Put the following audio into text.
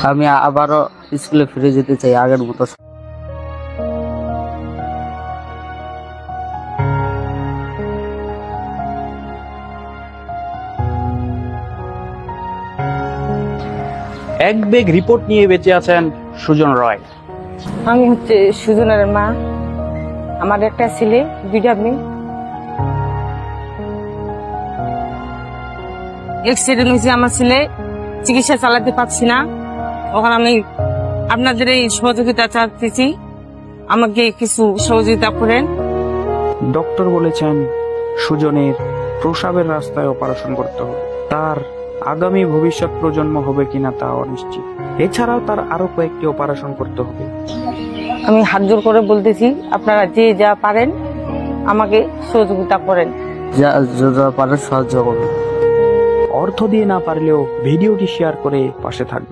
আমি আবারও স্কুলে ফিরে যেতে চাই আগের মতো। এক বেগ রিপোর্ট নিয়ে বেঁচে আছেন সুজন রয়। আমি হচ্ছে সুজনের মা। আমার একটা ছেলে, দুইটা মেয়ে। অ্যাক্সিডেন্ট হয়েছে, আমার ছেলে চিকিৎসা চালাতে পারছি না। ওখানে আমি আপনাদের এই সহযোগিতা চাচ্ছি, আমাকে কিছু সহযোগিতা করেন। ডক্টর বলেছেন সুজনের প্রসাবের রাস্তায় অপারেশন করতে হবে। তার আগামী ভবিষ্যৎ প্রজন্ম হবে কিনা তা অনিশ্চিত। এছাড়াও তার আরো কয়েকটি অপারেশন করতে হবে। আমি হাত জোর করে বলতেছি, আপনারা যে যা পারেন আমাকে সহযোগিতা করেন। যা পারে সাহায্য করবে। অর্থ দিয়ে না পারলেও ভিডিওটি শেয়ার করে পাশে থাকবে।